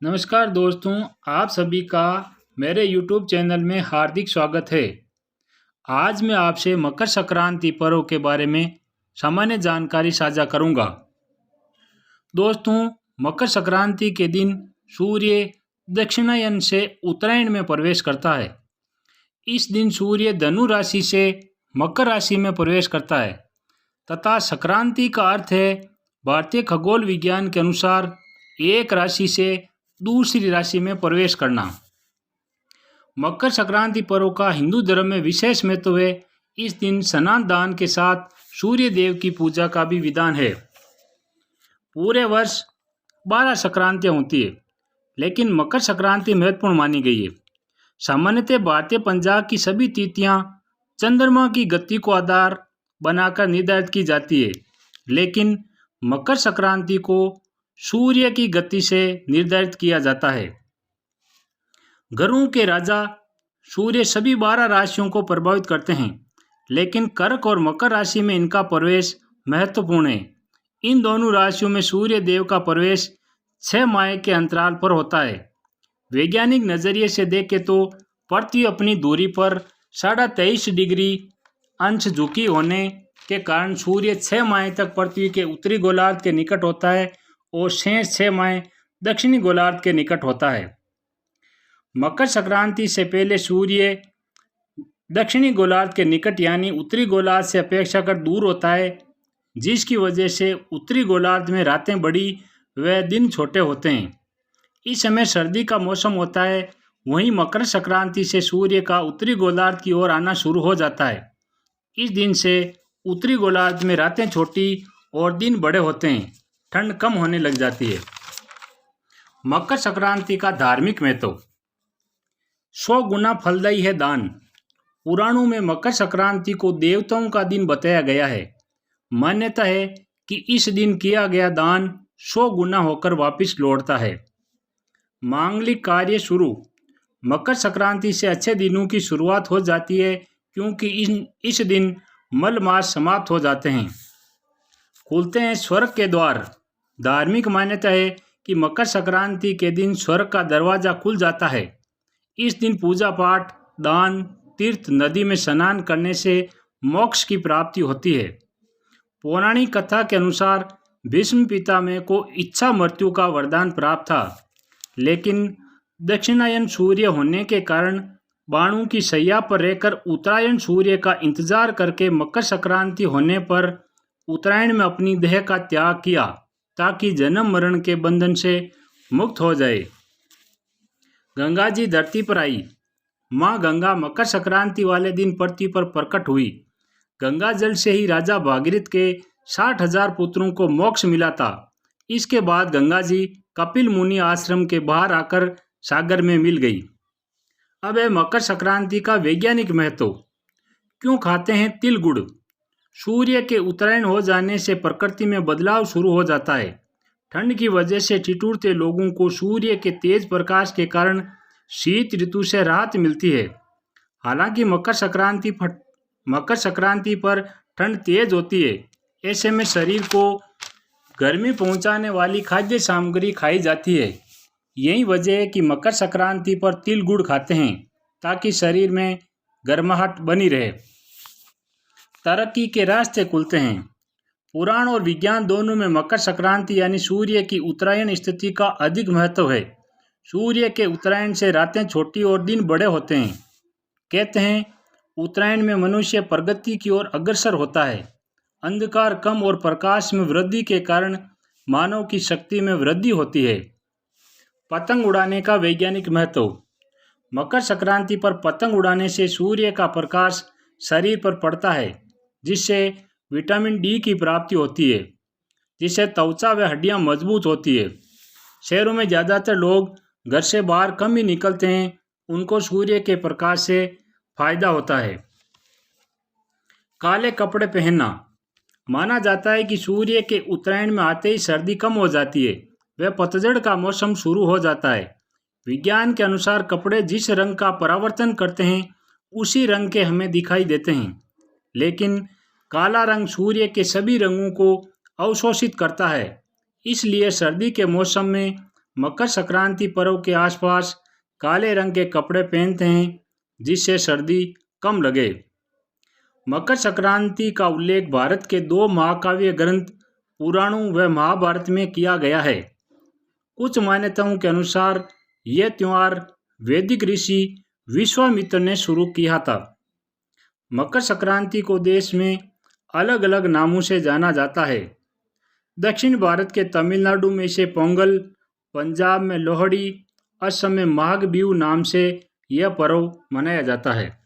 नमस्कार दोस्तों, आप सभी का मेरे YouTube चैनल में हार्दिक स्वागत है। आज मैं आपसे मकर संक्रांति पर्व के बारे में सामान्य जानकारी साझा करूंगा। दोस्तों, मकर संक्रांति के दिन सूर्य दक्षिणायन से उत्तरायण में प्रवेश करता है। इस दिन सूर्य धनु राशि से मकर राशि में प्रवेश करता है तथा संक्रांति का अर्थ है भारतीय खगोल विज्ञान के अनुसार एक राशि से दूसरी राशि में प्रवेश करना। मकर संक्रांति पर्व का हिंदू धर्म में विशेष महत्व है। इस दिन स्नान दान के साथ सूर्य देव की पूजा का भी विधान है। पूरे वर्ष 12 संक्रांतियाँ होती है, लेकिन मकर संक्रांति महत्वपूर्ण मानी गई है। सामान्यतः भारतीय पंचांग की सभी तिथियां चंद्रमा की गति को आधार बनाकर निर्धारित की जाती है, लेकिन मकर संक्रांति को सूर्य की गति से निर्धारित किया जाता है। ग्रहों के राजा सूर्य सभी 12 राशियों को प्रभावित करते हैं, लेकिन कर्क और मकर राशि में इनका प्रवेश महत्वपूर्ण है। इन दोनों राशियों में सूर्य देव का प्रवेश 6 माह के अंतराल पर होता है। वैज्ञानिक नजरिए से देखें तो पृथ्वी अपनी दूरी पर 23.5 डिग्री अंश झुकी होने के कारण सूर्य 6 माह तक पृथ्वी के उत्तरी गोलार्ध के निकट होता है और शेष 6 माह दक्षिणी गोलार्ध के निकट होता है। मकर संक्रांति से पहले सूर्य दक्षिणी गोलार्ध के निकट यानी उत्तरी गोलार्ध से अपेक्षाकृत दूर होता है, जिसकी वजह से उत्तरी गोलार्ध में रातें बड़ी व दिन छोटे होते हैं। इस समय सर्दी का मौसम होता है। वहीं मकर संक्रांति से सूर्य का उत्तरी गोलार्ध की ओर आना शुरू हो जाता है। इस दिन से उत्तरी गोलार्ध में रातें छोटी और दिन बड़े होते हैं, ठंड कम होने लग जाती है। मकर संक्रांति का धार्मिक महत्व। 100 गुना फलदायी है दान। पुराणों में मकर संक्रांति को देवताओं का दिन बताया गया है। मान्यता है कि इस दिन किया गया दान 100 गुना होकर वापस लौटता है। मांगलिक कार्य शुरू। मकर संक्रांति से अच्छे दिनों की शुरुआत हो जाती है, क्योंकि इस दिन मल मास समाप्त हो जाते हैं, खुलते हैं स्वर्ग के द्वार। धार्मिक मान्यता है कि मकर संक्रांति के दिन स्वर्ग का दरवाजा खुल जाता है। इस दिन पूजा पाठ, दान, तीर्थ, नदी में स्नान करने से मोक्ष की प्राप्ति होती है। पौराणिक कथा के अनुसार भीष्म पितामह को इच्छा मृत्यु का वरदान प्राप्त था, लेकिन दक्षिणायन सूर्य होने के कारण बाणों की शैया पर रहकर उत्तरायण सूर्य का इंतजार करके मकर संक्रांति होने पर उत्तरायण में अपनी देह का त्याग किया, ताकि जन्म मरण के बंधन से मुक्त हो जाए। गंगा जी धरती पर आई। माँ गंगा मकर संक्रांति वाले दिन पृथ्वी पर प्रकट हुई। गंगा जल से ही राजा भागीरथ के 60,000 पुत्रों को मोक्ष मिला था। इसके बाद गंगा जी कपिल मुनि आश्रम के बाहर आकर सागर में मिल गई। अब है मकर संक्रांति का वैज्ञानिक महत्व। क्यों खाते हैं तिल गुड़? सूर्य के उत्तरायण हो जाने से प्रकृति में बदलाव शुरू हो जाता है। ठंड की वजह से ठिठुरते लोगों को सूर्य के तेज प्रकाश के कारण शीत ऋतु से राहत मिलती है। हालांकि मकर संक्रांति पर ठंड तेज होती है। ऐसे में शरीर को गर्मी पहुंचाने वाली खाद्य सामग्री खाई जाती है। यही वजह है कि मकर संक्रांति पर तिल गुड़ खाते हैं, ताकि शरीर में गर्माहट बनी रहे। तरक्की के रास्ते खुलते हैं। पुराण और विज्ञान दोनों में मकर संक्रांति यानी सूर्य की उत्तरायण स्थिति का अधिक महत्व है। सूर्य के उत्तरायण से रातें छोटी और दिन बड़े होते हैं। कहते हैं उत्तरायण में मनुष्य प्रगति की ओर अग्रसर होता है। अंधकार कम और प्रकाश में वृद्धि के कारण मानव की शक्ति में वृद्धि होती है। पतंग उड़ाने का वैज्ञानिक महत्व। मकर संक्रांति पर पतंग उड़ाने से सूर्य का प्रकाश शरीर पर पड़ता है, जिससे विटामिन डी की प्राप्ति होती है, जिससे त्वचा व हड्डियां मजबूत होती है। शहरों में ज़्यादातर लोग घर से बाहर कम ही निकलते हैं, उनको सूर्य के प्रकाश से फायदा होता है। काले कपड़े पहनना। माना जाता है कि सूर्य के उत्तरायण में आते ही सर्दी कम हो जाती है, वह पतझड़ का मौसम शुरू हो जाता है। विज्ञान के अनुसार कपड़े जिस रंग का परावर्तन करते हैं उसी रंग के हमें दिखाई देते हैं, लेकिन काला रंग सूर्य के सभी रंगों को अवशोषित करता है। इसलिए सर्दी के मौसम में मकर संक्रांति पर्व के आसपास काले रंग के कपड़े पहनते हैं जिससे सर्दी कम लगे। मकर संक्रांति का उल्लेख भारत के दो महाकाव्य ग्रंथ पुराणों व महाभारत में किया गया है। कुछ मान्यताओं के अनुसार यह त्योहार वैदिक ऋषि विश्वामित्र ने शुरू किया था। मकर संक्रांति को देश में अलग अलग नामों से जाना जाता है। दक्षिण भारत के तमिलनाडु में इसे पोंगल, पंजाब में लोहड़ी, असम में माघ बिहू नाम से यह पर्व मनाया जाता है।